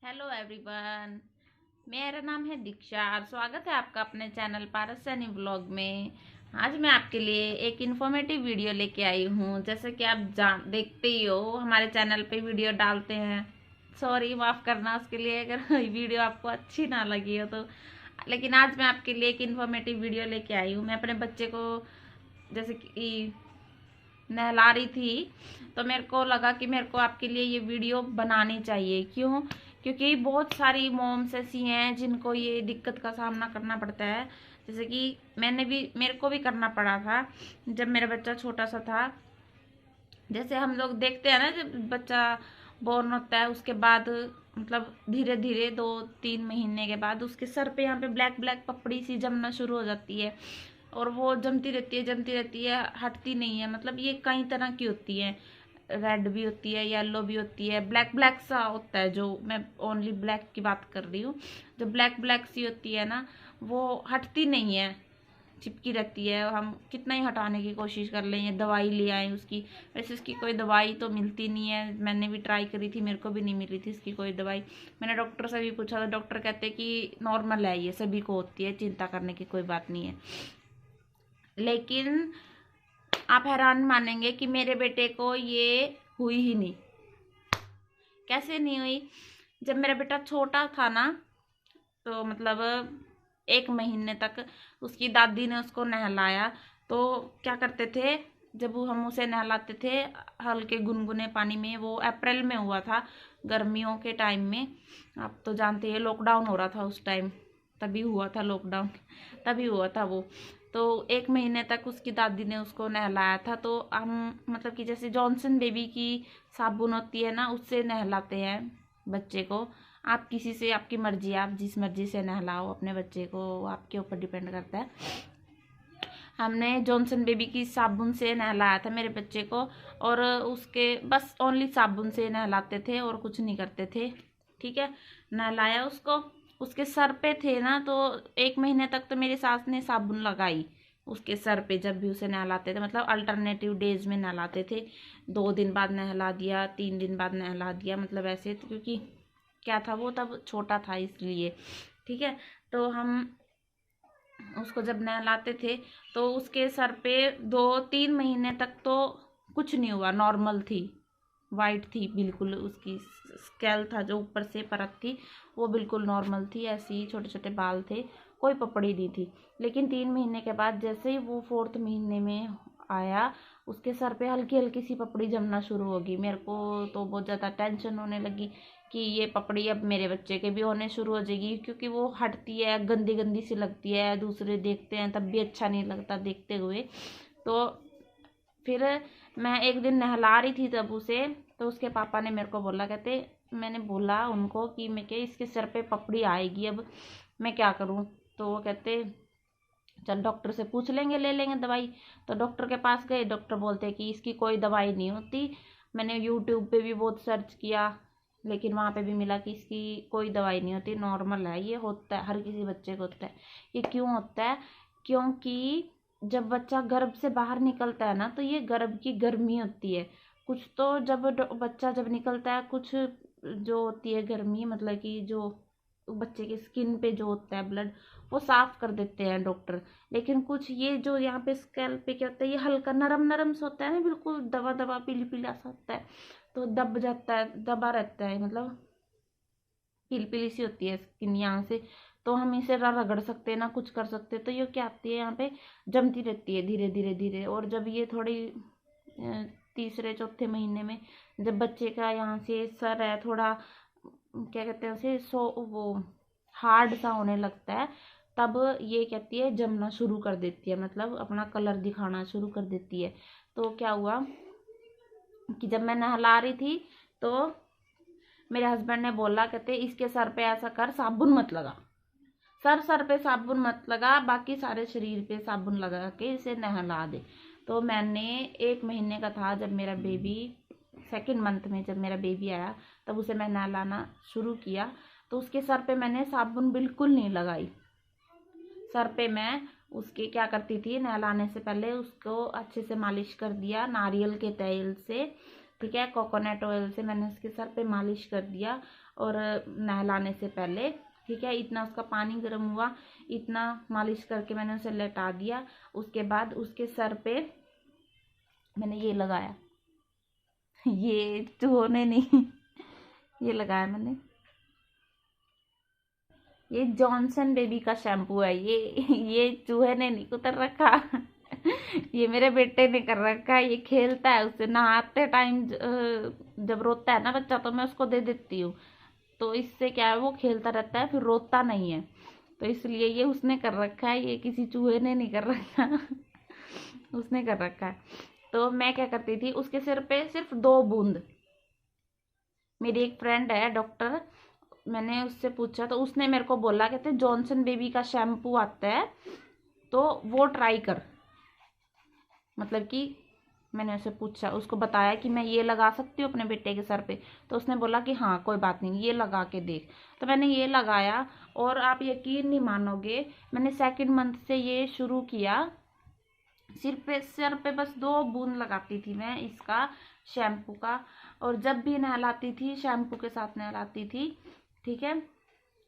Hello everyone. मेरा नाम है दीक्षा और स्वागत है आपका अपने चैनल पारस सैनी व्लॉग में। आज मैं आपके लिए एक इन्फॉर्मेटिव वीडियो लेके आई हूँ। जैसे कि आप जान देखते ही हो, हमारे चैनल पे वीडियो डालते हैं। सॉरी, माफ़ करना उसके लिए अगर वीडियो आपको अच्छी ना लगी हो तो। लेकिन आज मैं आपके लिए एक इन्फॉर्मेटिव वीडियो लेके आई हूँ। मैं अपने बच्चे को जैसे कि नहला रही थी, तो मेरे को लगा कि मेरे को आपके लिए ये वीडियो बनानी चाहिए। क्यों? क्योंकि बहुत सारी मॉम्स ऐसी हैं जिनको ये दिक्कत का सामना करना पड़ता है। जैसे कि मेरे को भी करना पड़ा था जब मेरा बच्चा छोटा सा था। जैसे हम लोग देखते हैं ना, जब बच्चा बोर्न होता है उसके बाद मतलब धीरे धीरे 2-3 महीने के बाद उसके सर पे यहाँ पे ब्लैक ब्लैक पपड़ी सी जमना शुरू हो जाती है। और वो जमती रहती है, हटती नहीं है। मतलब ये कई तरह की होती है, रेड भी होती है, येलो भी होती है, ब्लैक ब्लैक सा होता है। जो मैं ओनली ब्लैक की बात कर रही हूँ, जो ब्लैक ब्लैक सी होती है ना, वो हटती नहीं है, चिपकी रहती है। हम कितना ही हटाने की कोशिश कर लें, ये दवाई ले आए उसकी। वैसे इसकी कोई दवाई तो मिलती नहीं है। मैंने भी ट्राई करी थी, मेरे को भी नहीं मिली थी इसकी कोई दवाई। मैंने डॉक्टर से भी पूछा तो डॉक्टर कहते कि नॉर्मल है, ये सभी को होती है, चिंता करने की कोई बात नहीं है। लेकिन आप हैरान मानेंगे कि मेरे बेटे को ये हुई ही नहीं। कैसे नहीं हुई? जब मेरा बेटा छोटा था ना, तो मतलब 1 महीने तक उसकी दादी ने उसको नहलाया। तो क्या करते थे, जब हम उसे नहलाते थे हल्के गुनगुने पानी में, वो अप्रैल में हुआ था, गर्मियों के टाइम में। आप तो जानते हैं लॉकडाउन हो रहा था उस टाइम, तभी हुआ था लॉकडाउन, तभी हुआ था वो। तो 1 महीने तक उसकी दादी ने उसको नहलाया था। तो हम मतलब कि जैसे जॉनसन बेबी की साबुन होती है ना, उससे नहलाते हैं बच्चे को। आप किसी से, आपकी मर्जी है, आप जिस मर्जी से नहलाओ अपने बच्चे को, वो आपके ऊपर डिपेंड करता है। हमने जॉनसन बेबी की साबुन से नहलाया था मेरे बच्चे को। और उसके बस ओनली साबुन से नहलाते थे और कुछ नहीं करते थे। ठीक है, नहलाया उसको। उसके सर पे थे ना, तो 1 महीने तक तो मेरी सास ने साबुन लगाई उसके सर पे। जब भी उसे नहलाते थे, मतलब अल्टरनेटिव डेज में नहलाते थे। 2 दिन बाद नहला दिया, 3 दिन बाद नहला दिया, मतलब ऐसे। तो क्योंकि क्या था, वो तब छोटा था इसलिए। ठीक है, तो हम उसको जब नहलाते थे तो उसके सर पे 2-3 महीने तक तो कुछ नहीं हुआ, नॉर्मल थी, वाइट थी बिल्कुल। उसकी स्केल था, जो ऊपर से परत थी, वो बिल्कुल नॉर्मल थी। ऐसे ही छोटे छोटे बाल थे, कोई पपड़ी नहीं थी। लेकिन 3 महीने के बाद जैसे ही वो 4th महीने में आया, उसके सर पे हल्की हल्की सी पपड़ी जमना शुरू होगी। मेरे को तो बहुत ज़्यादा टेंशन होने लगी कि ये पपड़ी अब मेरे बच्चे के भी होने शुरू हो जाएगी। क्योंकि वो हटती है, गंदी गंदी सी लगती है, दूसरे देखते हैं तब भी अच्छा नहीं लगता देखते हुए। तो फिर मैं एक दिन नहला रही थी तब उसे, तो उसके पापा ने मेरे को बोला, कहते, मैंने बोला उनको कि मैं क्या इसके सर पे पपड़ी आएगी, अब मैं क्या करूं? तो वो कहते चल डॉक्टर से पूछ लेंगे, ले लेंगे दवाई। तो डॉक्टर के पास गए, डॉक्टर बोलते कि इसकी कोई दवाई नहीं होती। मैंने यूट्यूब पे भी बहुत सर्च किया, लेकिन वहाँ पे भी मिला कि इसकी कोई दवाई नहीं होती, नॉर्मल है, ये होता है, हर किसी बच्चे को होता है। ये क्यों होता है? क्योंकि जब बच्चा गर्भ से बाहर निकलता है ना, तो ये गर्भ की गर्मी होती है कुछ। तो जब बच्चा जब निकलता है, कुछ जो होती है गर्मी, मतलब कि जो बच्चे की स्किन पे जो होता है ब्लड, वो साफ कर देते हैं डॉक्टर। लेकिन कुछ ये जो यहाँ पे स्कैल्प पे क्या होता है, ये हल्का नरम नरम सा होता है ना, बिल्कुल दबा दबा पीली पीला सा होता है। तो दब जाता है, दबा रहता है, मतलब पीली पीली सी होती है स्किन यहाँ से। तो हम इसे ना रगड़ सकते ना कुछ कर सकते। तो ये क्या आती है, यहाँ पे जमती रहती है धीरे धीरे धीरे। और जब ये थोड़ी तीसरे चौथे महीने में, जब बच्चे का यहाँ से सर है थोड़ा, क्या कहते हैं उसे, वो हार्ड सा होने लगता है, तब ये कहती है जमना शुरू कर देती है, मतलब अपना कलर दिखाना शुरू कर देती है। तो क्या हुआ कि जब मैं नहला रही थी, तो मेरे हस्बैंड ने बोला, कहते इसके सर पे ऐसा कर, साबुन मत लगा, सर पे साबुन मत लगा, बाकी सारे शरीर पे साबुन लगा के इसे नहला दे। तो मैंने 1 महीने का था जब मेरा बेबी, 2nd मंथ में जब मेरा बेबी आया, तब उसे मैं नहलाना शुरू किया। तो उसके सर पे मैंने साबुन बिल्कुल नहीं लगाई। सर पे मैं उसके क्या करती थी, नहलाने से पहले उसको अच्छे से मालिश कर दिया नारियल के तेल से। ठीक है। कोकोनट ऑयल से मैंने उसके सर पे मालिश कर दिया और नहलाने से पहले, ठीक है। इतना उसका पानी गर्म हुआ, इतना मालिश करके मैंने उसे लेटा दिया। उसके बाद उसके सर पे मैंने ये लगाया, ये चूहों ने नहीं ये लगाया मैंने, ये जॉनसन बेबी का शैम्पू है। ये चूहे ने नहीं कुतर रखा ये मेरे बेटे ने कर रखा है। ये खेलता है उससे नहाते टाइम, जब रोता है ना बच्चा तो मैं उसको दे देती हूँ, तो इससे क्या है वो खेलता रहता है, फिर रोता नहीं है। तो इसलिए ये उसने कर रखा है, ये किसी चूहे ने नहीं कर रखा उसने कर रखा है। तो मैं क्या करती थी, उसके सिर पे सिर्फ 2 बूंद, मेरी एक फ्रेंड है डॉक्टर, मैंने उससे पूछा तो उसने मेरे को बोला, कहते जॉनसन बेबी का शैम्पू आता है तो वो ट्राई कर। मतलब कि मैंने उसे पूछा, उसको बताया कि मैं ये लगा सकती हूँ अपने बेटे के सर पे, तो उसने बोला कि हाँ कोई बात नहीं, ये लगा के देख। तो मैंने ये लगाया और आप यकीन नहीं मानोगे, मैंने 2nd मंथ से ये शुरू किया। सिर पे बस 2 बूंद लगाती थी मैं इसका शैम्पू का, और जब भी नहलाती थी शैम्पू के साथ नहलाती थी, ठीक है।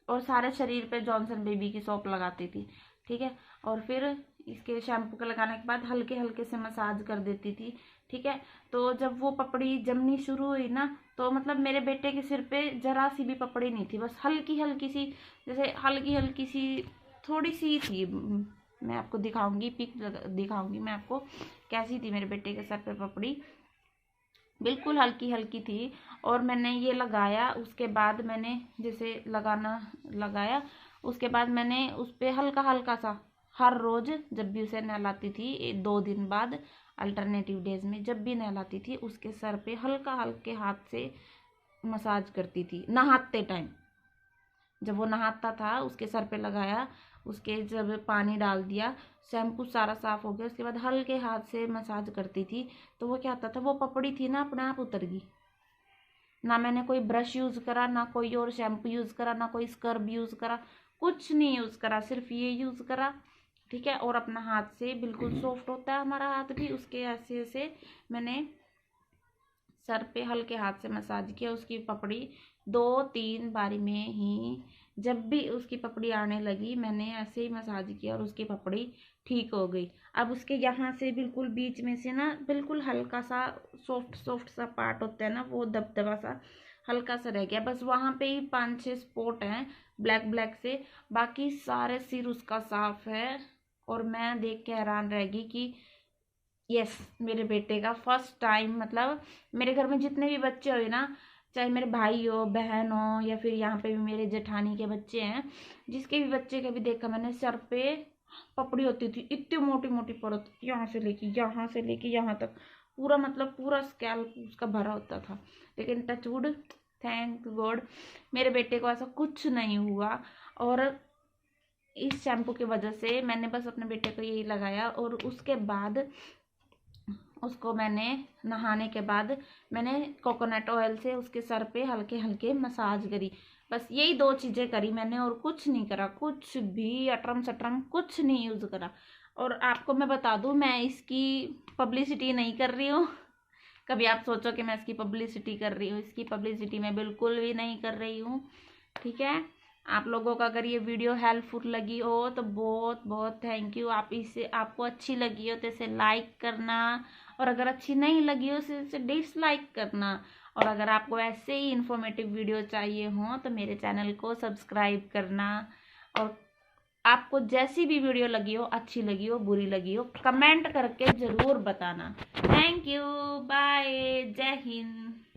और सारे शरीर पे जॉनसन बेबी की सोप लगाती थी, ठीक है। और फिर इसके शैम्पू के लगाने के बाद हल्के हल्के से मसाज कर देती थी, ठीक है। तो जब वो पपड़ी जमनी शुरू हुई ना, तो मतलब मेरे बेटे के सिर पे जरा सी भी पपड़ी नहीं थी, बस हल्की हल्की सी, जैसे हल्की हल्की सी थोड़ी सी थी। मैं आपको दिखाऊंगी, पिक दिखाऊंगी मैं आपको कैसी थी मेरे बेटे के सर पे पपड़ी, बिल्कुल हल्की हल्की थी। और मैंने ये लगाया, उसके बाद मैंने जैसे लगाया, उसके बाद मैंने उस पर हल्का हल्का सा हर रोज जब भी उसे नहलाती थी, 2 दिन बाद अल्टरनेटिव डेज में जब भी नहलाती थी, उसके सर पे हल्का हल्के हाथ से मसाज करती थी नहाते टाइम। जब वो नहाता था उसके सर पे लगाया, उसके जब पानी डाल दिया, शैम्पू सारा साफ हो गया, उसके बाद हल्के हाथ से मसाज करती थी, तो वो क्या होता था, वो पपड़ी थी ना अपने आप उतर गई। ना मैंने कोई ब्रश यूज़ करा, ना कोई और शैम्पू यूज़ करा, ना कोई स्क्रब यूज़ करा, कुछ नहीं यूज़ करा, सिर्फ ये यूज़ करा, ठीक है। और अपना हाथ से, बिल्कुल सॉफ्ट होता है हमारा हाथ भी, उसके ऐसे ऐसे मैंने सर पे हल्के हाथ से मसाज किया। उसकी पपड़ी 2-3 बारी में ही, जब भी उसकी पपड़ी आने लगी मैंने ऐसे ही मसाज किया और उसकी पपड़ी ठीक हो गई। अब उसके यहाँ से बिल्कुल बीच में से ना, बिल्कुल हल्का सा सॉफ्ट सॉफ्ट सा पार्ट होता है ना, वो दबदबा सा हल्का सा रह गया, बस वहाँ पे ही 5-6 स्पॉट हैं ब्लैक ब्लैक से, बाकी सारे सिर उसका साफ है। और मैं देख के हैरान रह गई कि यस, मेरे बेटे का फर्स्ट टाइम, मतलब मेरे घर में जितने भी बच्चे हुए ना, चाहे मेरे भाई हो, बहन हो, या फिर यहाँ पे भी मेरे जेठानी के बच्चे हैं, जिसके भी बच्चे के भी देखा मैंने, सर पे पपड़ी होती थी, इतनी मोटी मोटी परत, यहाँ से लेके यहाँ तक, पूरा मतलब पूरा स्कैल्प उसका भरा होता था। लेकिन टचवुड, थैंक गॉड, मेरे बेटे को ऐसा कुछ नहीं हुआ। और इस शैम्पू की वजह से मैंने बस अपने बेटे को यही लगाया, और उसके बाद उसको मैंने नहाने के बाद मैंने कोकोनट ऑयल से उसके सर पे हल्के हल्के मसाज करी। बस यही 2 चीज़ें करी मैंने, और कुछ नहीं करा, कुछ भी अटरम सटरम कुछ नहीं यूज़ करा। और आपको मैं बता दूं, मैं इसकी पब्लिसिटी नहीं कर रही हूँ, कभी आप सोचो कि मैं इसकी पब्लिसिटी कर रही हूँ, इसकी पब्लिसिटी मैं बिल्कुल भी नहीं कर रही हूँ, ठीक है। आप लोगों का अगर ये वीडियो हेल्पफुल लगी हो तो बहुत बहुत थैंक यू। आप इसे, आपको अच्छी लगी हो तो इसे लाइक करना, और अगर अच्छी नहीं लगी हो तो इसे डिसलाइक करना। और अगर आपको ऐसे ही इन्फॉर्मेटिव वीडियो चाहिए हो तो मेरे चैनल को सब्सक्राइब करना। और आपको जैसी भी वीडियो लगी हो, अच्छी लगी हो, बुरी लगी हो, कमेंट करके ज़रूर बताना। थैंक यू, बाय, जय हिंद।